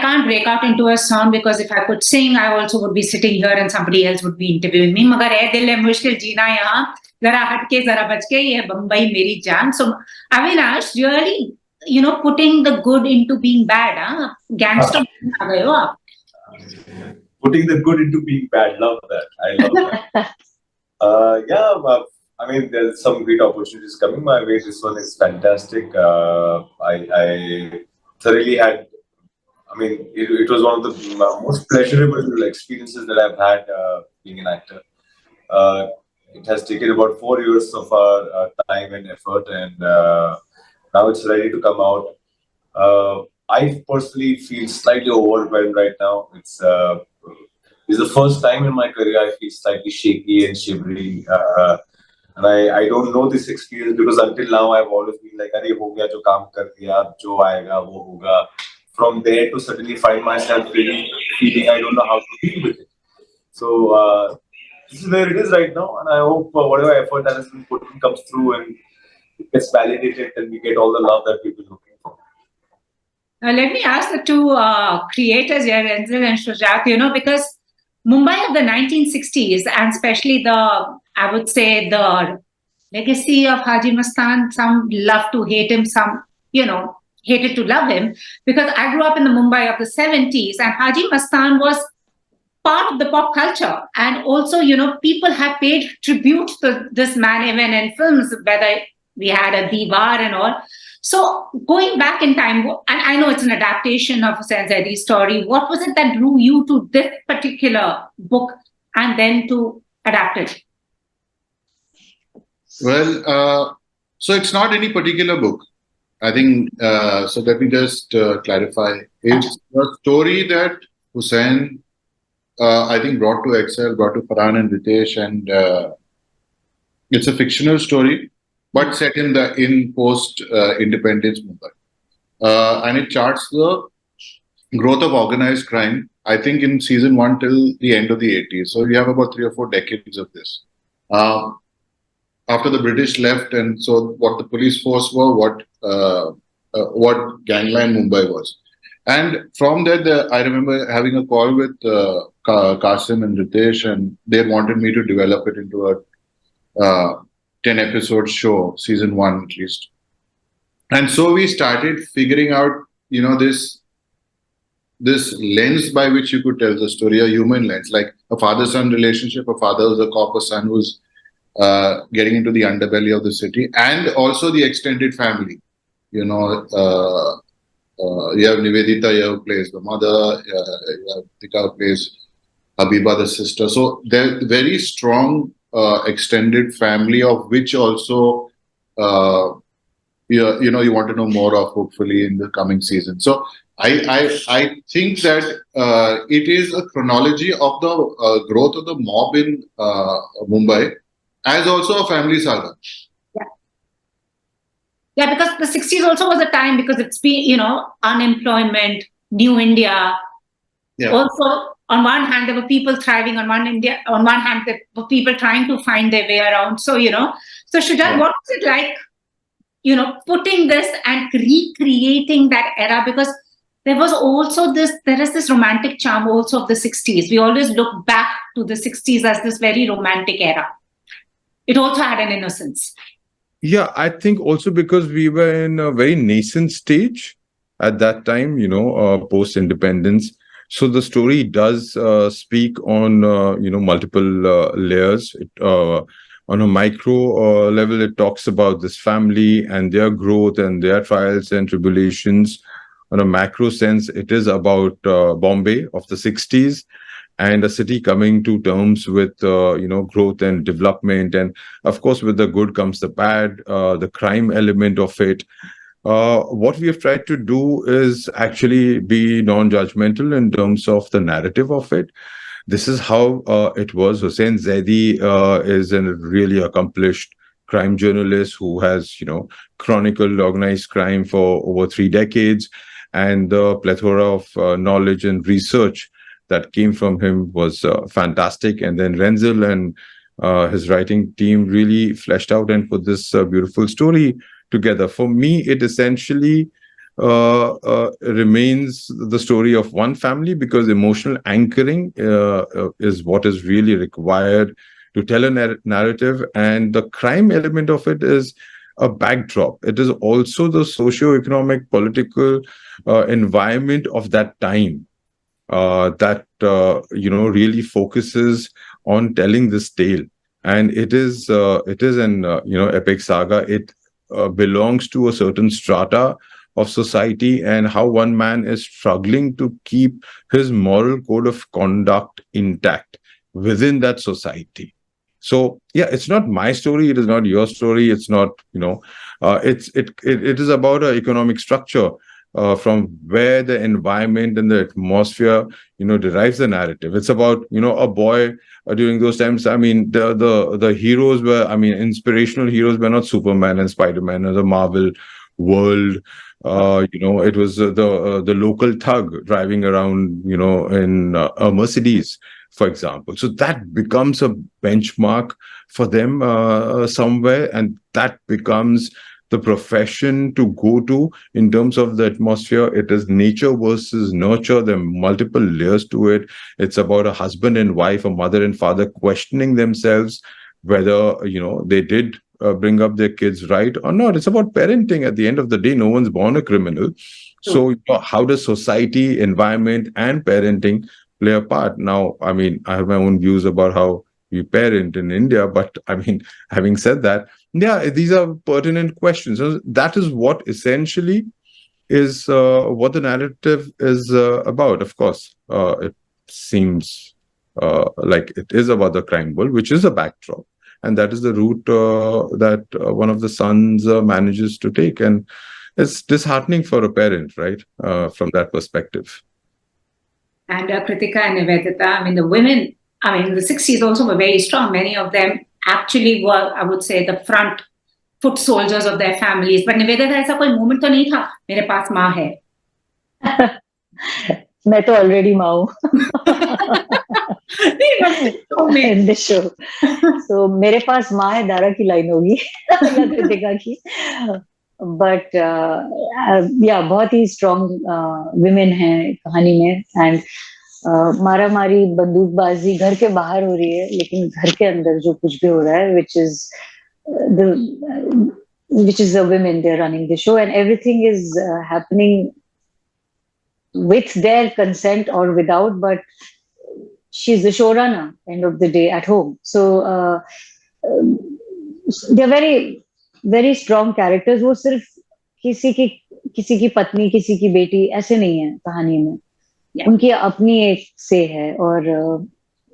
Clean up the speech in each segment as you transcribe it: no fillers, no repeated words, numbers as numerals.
can't break out into a song because if I could sing, I also would be sitting here and somebody else would be interviewing me. Magar hai dil hai mushkil jeena yahan, zara hatke, zara bachke, ye Bambai Meri Jaan. So, Avinash, really, putting the good into being bad, huh? Gangster aa gaye ho aap. Putting the good into being bad. Love that. I love that. I mean, there's some great opportunities coming my way. This one is fantastic. I thoroughly had. I mean, it was one of the most pleasurable experiences that I've had being an actor. Uh, it has taken about 4 years of our time and effort, and now it's ready to come out. I personally feel slightly overwhelmed right now. This is the first time in my career I feel slightly shaky and shivery. And I don't know this experience because until now I've always been like, "Arey ho gaya, jo kaam kar diya, jo aayega wo hoga." From there to suddenly find myself really feeling I don't know how to deal with it. So this is where it is right now, and I hope whatever effort that has been put in comes through and it gets validated, and we get all the love that we've been looking for. Let me ask the two creators here, Renzel and Shujat, because Mumbai of the 1960s, and especially I would say the legacy of Haji Mastan, some love to hate him, some, hated to love him, because I grew up in the Mumbai of the 70s, and Haji Mastan was part of the pop culture. And also, people have paid tribute to this man even in films, whether we had a Diwar and all. So going back in time, and I know it's an adaptation of Hussain Zaidi's story, what was it that drew you to this particular book and then to adapt it? Well, so it's not any particular book. I think, so let me just clarify. It's a story that Hussain, I think, brought to Excel, brought to Farhan and Ritesh, and it's a fictional story, but set in post-independence Mumbai. And it charts the growth of organized crime, I think, in season 1 till the end of the 80s. So we have about 3 or 4 decades of this. After the British left, and so what the police force were, what gangland Mumbai was. And from that, I remember having a call with Qasim and Ritesh, and they wanted me to develop it into a 10-episode show, season 1 at least. And so we started figuring out, this lens by which you could tell the story, a human lens, like a father-son relationship. A father who's a cop, a son who's getting into the underbelly of the city, and also the extended family. You have Nivedita who plays the mother, you have Tika who plays Habiba, the sister. So they're very strong extended family, of which also you want to know more of, hopefully, in the coming season. So I think that it is a chronology of the growth of the mob in Mumbai, as also a family saga. Yeah, because the 60s also was a time, because it's been, unemployment, new India. Yeah. Also, on one hand, there were people thriving. On one hand, there were people trying to find their way around. So, so Shujat, what was it like, putting this and recreating that era? Because there is this romantic charm also of the 60s. We always look back to the 60s as this very romantic era. It also had an innocence. Yeah, I think also because we were in a very nascent stage at that time, post-independence. So the story does speak on, multiple layers. On a micro level, it talks about this family and their growth and their trials and tribulations. On a macro sense, it is about Bombay of the 60s. And a city coming to terms with, growth and development. And of course, with the good comes the bad, the crime element of it. What we have tried to do is actually be non-judgmental in terms of the narrative of it. This is how it was. Hussain Zaidi is a really accomplished crime journalist who has, chronicled organized crime for over 3 decades. And the plethora of knowledge and research that came from him was fantastic. And then Renzel and his writing team really fleshed out and put this beautiful story together. For me, it essentially remains the story of one family, because emotional anchoring is what is really required to tell a narrative, and the crime element of it is a backdrop. It is also the socio-economic, political environment of that time that really focuses on telling this tale. And it is an epic saga. It belongs to a certain strata of society, and how one man is struggling to keep his moral code of conduct intact within that society. So yeah, it's not my story, it is not your story, it's not, it is about an economic structure, from where the environment and the atmosphere derives the narrative. It's about a boy during those times. I mean, the heroes were, I mean, inspirational heroes were not Superman and Spider-Man or the Marvel world. It was the local thug driving around in a Mercedes, for example. So that becomes a benchmark for them somewhere, and that becomes the profession to go to in terms of the atmosphere. It is nature versus nurture. There are multiple layers to it. It's about a husband and wife, a mother and father questioning themselves whether they did bring up their kids right or not. It's about parenting. At the end of the day, no one's born a criminal. So how does society, environment, and parenting play a part? Now, I mean, I have my own views about how we parent in India, but I mean, having said that, yeah, these are pertinent questions. So that is what essentially is what the narrative is about. Of course, it seems like it is about the crime world, which is a backdrop, and that is the route that one of the sons manages to take, and it's disheartening for a parent, right? From that perspective. And Kritika and Nivedita, I mean, the women, I mean, the 60s also were very strong. Many of them actually were, I would say, the front foot soldiers of their families. But Nivedita, ऐसा कोई moment तो नहीं था मेरे पास माँ है. मैं तो already माँ हूँ. In the show. So मेरे पास माँ है दारा की लाइन होगी या कृतिका की. But yeah, बहुत ही strong women हैं कहानी में, and मारा मारी बंदूकबाजी घर के बाहर हो रही है, लेकिन घर के अंदर जो कुछ भी हो रहा है, which is the women, they're running the show, and everything is happening with their consent or without, but she's the showrunner end of the day at home. So they're very very strong characters. वो सिर्फ किसी की पत्नी, किसी की बेटी ऐसे नहीं है कहानी में. उनकी अपनी एक से है, और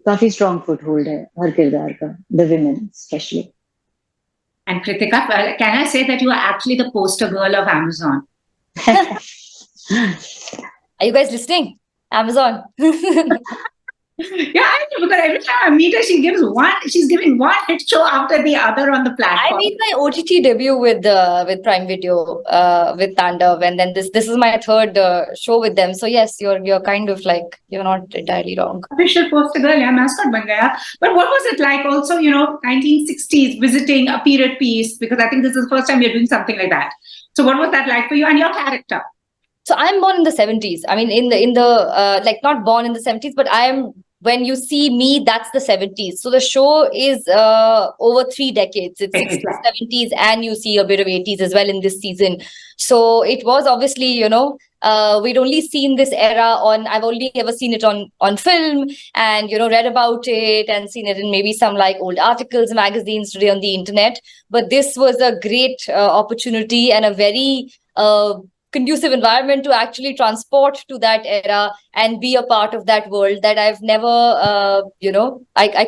काफी strong foothold है हर किरदार का, the women especially. And Kritika, can I say that you are actually the poster girl of Amazon? Are you guys listening? Amazon. Yeah, I know, because every time I meet her, she's giving one hit show after the other on the platform. I made my OTT debut with Prime Video with Tandav, and then this is my third show with them. So yes, you're kind of like, you're not entirely wrong. Official poster girl, yeah, mascot ban gaya. But what was it like also, 1960s, visiting a period piece? Because I think this is the first time you're doing something like that. So what was that like for you and your character? So I'm born in the 70s. I mean, in the like, not born in the 70s, but I am. When you see me, that's the 70s. So the show is over 3 decades. It's 60s, 70s, and you see a bit of 80s as well in this season. So it was obviously, we'd only seen this era I've only ever seen it on film, and, read about it and seen it in maybe some like old articles, magazines today on the internet. But this was a great opportunity and a very conducive environment to actually transport to that era and be a part of that world that I've never, I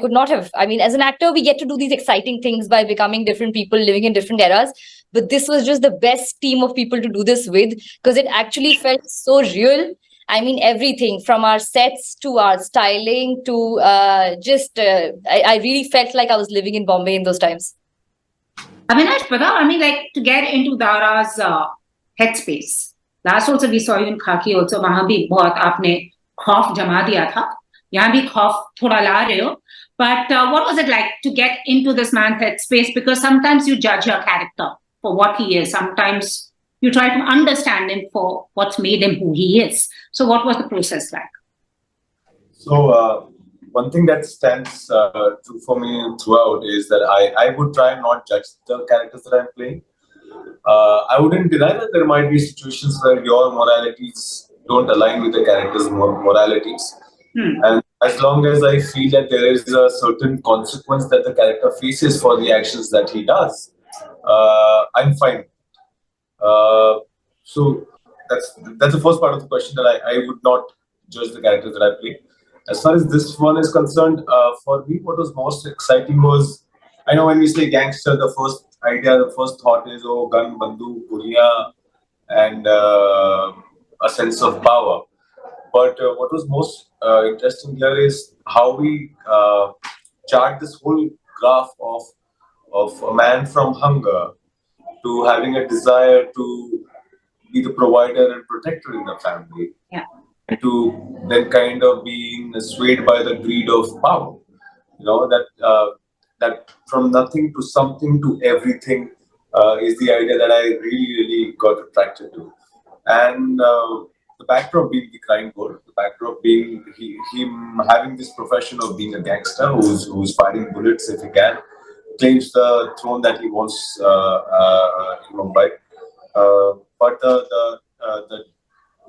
could not have. I mean, as an actor, we get to do these exciting things by becoming different people, living in different eras. But this was just the best team of people to do this with, because it actually felt so real. I mean, everything from our sets to our styling to I really felt like I was living in Bombay in those times. Avinash, I mean, like, to get into Dara's headspace. Last also we saw you in Khaki also. वहाँ भी बहुत आपने खौफ जमा दिया था. यहाँ भी खौफ थोड़ा ला रहे हो. But what was it like to get into this man's headspace? Because sometimes you judge your character for what he is. Sometimes You try to understand him for what's made him who he is. So what was the process like? So one thing that stands true for me throughout is that I would try and not judge the characters that I'm playing. I wouldn't deny that there might be situations where your moralities don't align with the character's moralities. And as long as I feel that there is a certain consequence that the character faces for the actions that he does, I'm fine. So that's the first part of the question, that I would not judge the characters that I play. As far as this one is concerned, for me, what was most exciting was, I know when we say gangster, the first idea, the first thought is, oh, gun, bandu, kuriya, and a sense of power. But what was most interesting here is how we chart this whole graph of a man from hunger to having a desire to be the provider and protector in the family, Yeah. and to then kind of being swayed by the greed of power. You know, that from nothing to something to everything is the idea that I really got attracted to. And the backdrop being the crime world, the backdrop being him having this profession of being a gangster who's fighting bullets if he can, claims the throne that he wants in Mumbai. But the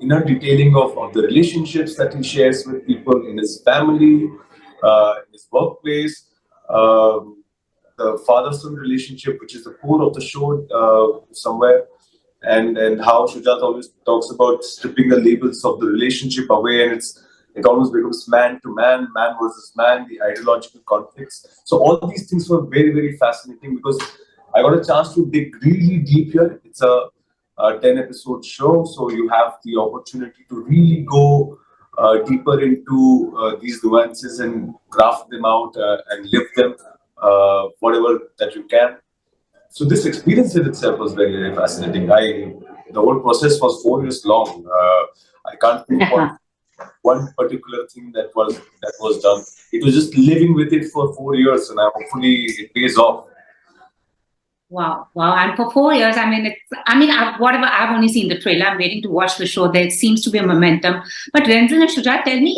inner detailing of the relationships that he shares with people in his family, in his workplace, the father-son relationship, which is the core of the show somewhere, and how Shujat always talks about stripping the labels of the relationship away, and it almost becomes man to man, man versus man, the ideological conflicts. So all these things were very fascinating, because I got a chance to dig really deep here. It's a 10 episode show, so you have the opportunity to really go deeper into these nuances and craft them out and live them, whatever that you can. So this experience in itself was very fascinating. The whole process was 4 years long. I can't pinpoint one particular thing that was done. It was just living with it for 4 years, and hopefully it pays off. Wow, wow. And for 4 years, whatever, I've only seen the trailer. I'm waiting to watch the show. There seems to be a momentum. But Renzel and Shujat, tell me,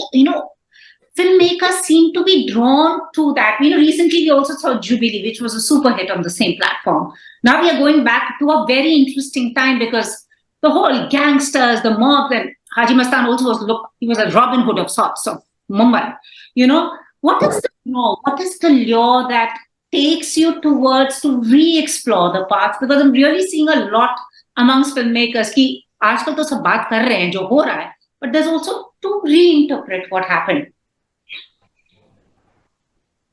filmmakers seem to be drawn to that. Recently we also saw Jubilee, which was a super hit on the same platform. Now we are going back to a very interesting time, because the whole gangsters, the mob, and Haji Mastan also he was a Robin Hood of sorts of Mumbai. What is the lure that takes you towards to re-explore the past? Because I'm really seeing a lot amongst filmmakers कि आजकल तो सब बात कर रहे हैं जो हो रहा है, but there's also to reinterpret what happened.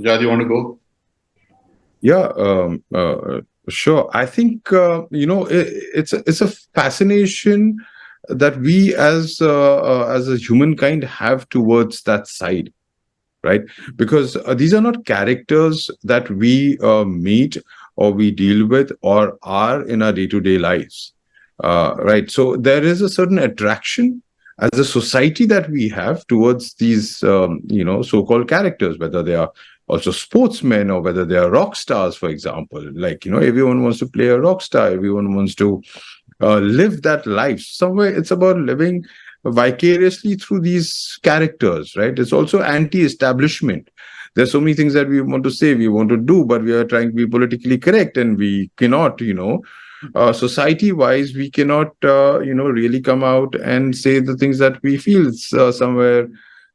Jad, you want to go? Yeah, sure. I think it's a fascination that we as a humankind have towards that side, right? Because these are not characters that we meet or we deal with or are in our day-to-day lives, right? So there is a certain attraction as a society that we have towards these so-called characters, whether they are also sportsmen or whether they are rock stars, for example. Like, everyone wants to play a rock star, everyone wants to live that life. Somewhere it's about living vicariously through these characters, right? It's also anti-establishment. There's so many things that we want to say, we want to do, but we are trying to be politically correct, and we cannot, society-wise, we cannot, really come out and say the things that we feel somewhere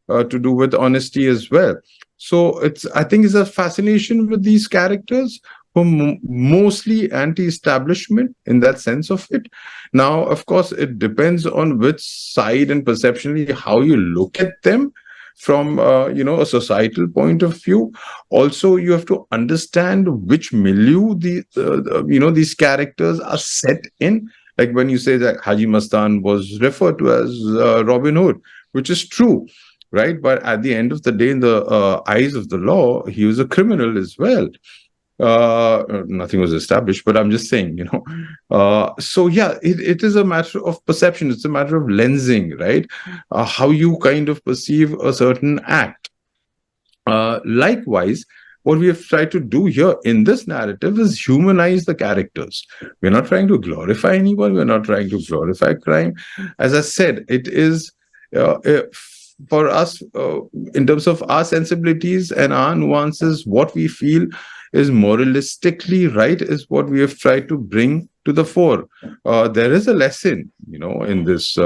to do with honesty as well. So I think it's a fascination with these characters who are mostly anti-establishment in that sense of it. Now, of course, it depends on which side and perceptionally how you look at them from a societal point of view. Also, you have to understand which milieu these characters are set in. Like when you say that Haji Mastan was referred to as Robin Hood, which is true, right? But at the end of the day, in the eyes of the law, he was a criminal as well. Nothing was established, but I'm just saying, so yeah, it is a matter of perception. It's a matter of lensing, right? How you kind of perceive a certain act. Likewise, what we have tried to do here in this narrative is humanize the characters. We're not trying to glorify anyone. We're not trying to glorify crime. As I said, it is for us, in terms of our sensibilities and our nuances, what we feel is moralistically right is what we have tried to bring to the fore. There is a lesson, in this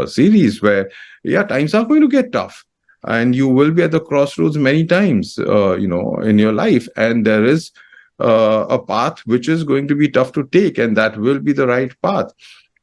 series where, yeah, times are going to get tough, and you will be at the crossroads many times, in your life, and there is a path which is going to be tough to take, and that will be the right path.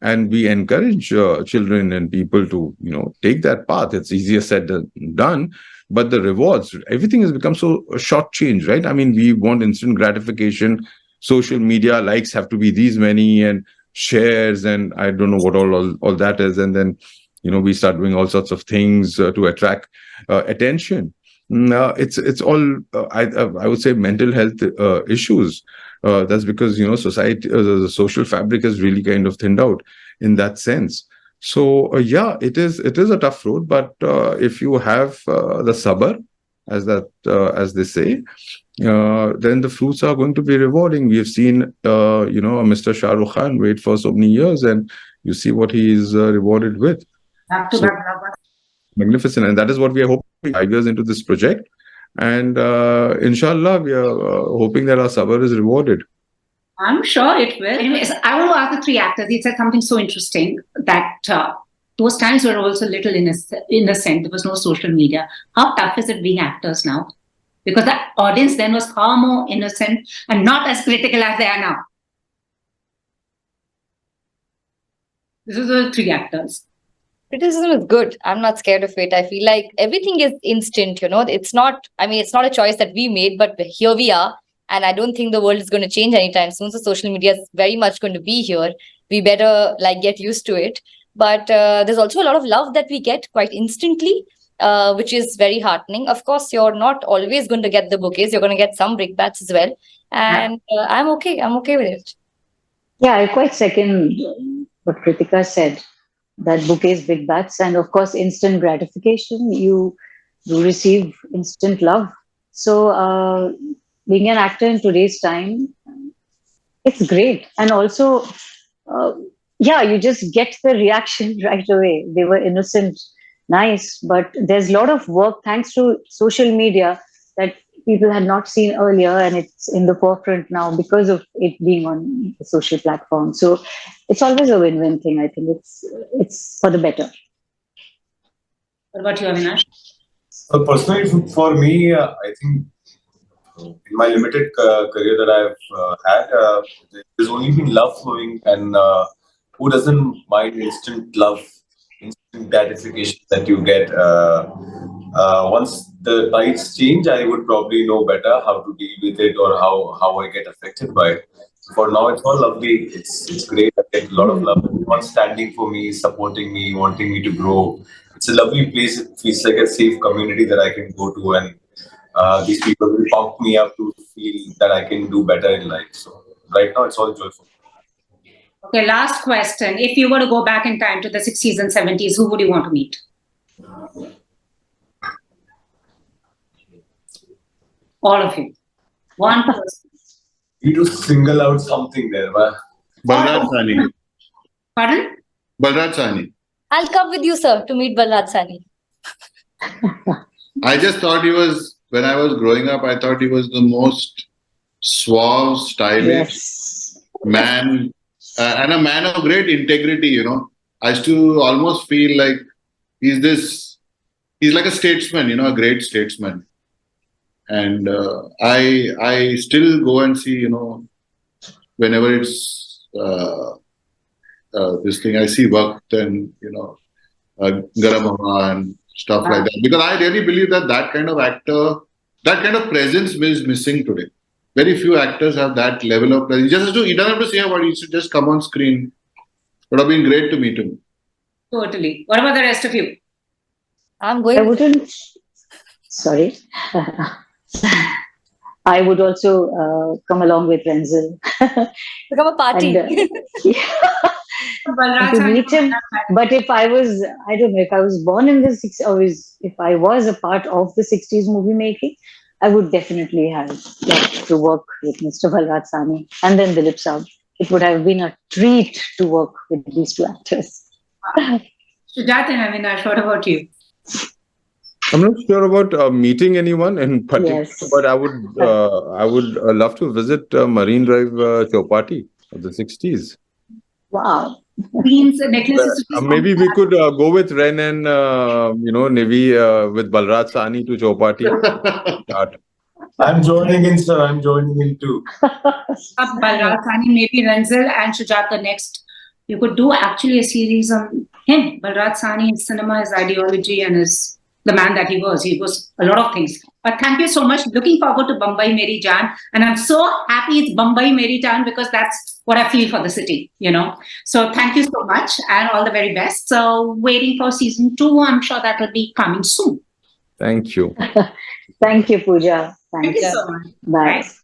And we encourage children and people to take that path. It's easier said than done, but the rewards, everything has become so short change, right? I mean, we want instant gratification. Social media likes have to be these many, and shares, and I don't know what all that is. And then we start doing all sorts of things to attract attention. It's all I would say mental health issues. That's because society, the social fabric is really kind of thinned out in that sense. So yeah, it is a tough road, but if you have the sabr, as they say, then the fruits are going to be rewarding. We have seen Mr. Shah Rukh Khan wait for so many years, and you see what he is rewarded with. Back to So back blockbusters. magnificent, and that is what we are hoping 5 years into this project. And inshallah, we are hoping that our sabr is rewarded. I'm sure it will. Anyways, I want to ask the three actors. He said something so interesting that those times were also little innocent. There was no social media. How tough is it being actors now? Because the audience then was far more innocent and not as critical as they are now. This is the three actors. Criticism is good. I'm not scared of it. I feel like everything is instant, It's not a choice that we made, but here we are. And I don't think the world is going to change anytime soon. So social media is very much going to be here. We better get used to it. But there's also a lot of love that we get quite instantly, which is very heartening. Of course, you're not always going to get the bouquets. You're going to get some brickbats as well. And I'm okay. I'm okay with it. Yeah, I quite second what Kritika said, that bouquets, big bats, and of course, instant gratification. You receive instant love. So, being an actor in today's time, it's great. And also, yeah, you just get the reaction right away. They were innocent, nice, but there's a lot of work thanks to social media that people had not seen earlier, and it's in the forefront now because of it being on the social platform. So it's always a win-win thing. I think it's for the better. What about you, Avinash? So personally, for me, I think in my limited career that I've had, there's only been love flowing, and who doesn't mind instant love, instant gratification that you get? Once the tides change, I would probably know better how to deal with it or how I get affected by it. For now, it's all lovely. It's great. I get a lot of love. Everyone standing for me, supporting me, wanting me to grow. It's a lovely place. It feels like a safe community that I can go to, and these people will pump me up to feel that I can do better in life. So right now, it's all joyful. Okay, last question. If you were to go back in time to the 60s and 70s, who would you want to meet? All of you. One person. You need to single out something there, man. Balraj Sahni. Pardon? Balraj Sahni. I'll come with you, sir, to meet Balraj Sahni. I just thought he was, when I was growing up, I thought he was the most suave, stylish man, and a man of great integrity, I used to almost feel like he's like a statesman, a great statesman. And I still go and see, whenever it's this thing, I see Waqt and, Garam Hava and stuff like that. Because I really believe that kind of actor, that kind of presence is missing today. Very few actors have that level of presence. He doesn't have to say a word, he should just come on screen. It would have been great to meet him. Totally. What about the rest of you? I'm going. I wouldn't. Sorry. I would also come along with Renzel. Become a party. And, to meet him. But if I was, I don't know, if I was born in the 60s, or if I was a part of the 60s movie making, I would definitely have loved to work with Mr. Balraj Sahni and then Dilip Saab. It would have been a treat to work with these two actors. Sujat and Avinash, what about you? I'm not sure about meeting anyone in particular, Yes. but I would love to visit Marine Drive Chowpatty of the 60s. Wow. Queen's necklaces. Maybe we could go with Ren and Nivi with Balraj Sahni to Chowpatty. Start. I'm joining in, sir. I'm joining in too. Balraj Sahni, maybe Renzel and Sujata next. You could do actually a series on him. Balraj Sahni, his cinema, his ideology, and the man that he was. He was a lot of things. But thank you so much. Looking forward to Bambai Meri Jaan. And I'm so happy it's Bambai Meri Jaan because that's what I feel for the city, So thank you so much and all the very best. So waiting for season 2. I'm sure that will be coming soon. Thank you. Thank you, Pooja. Thank Thanks. you so much. Bye. Bye.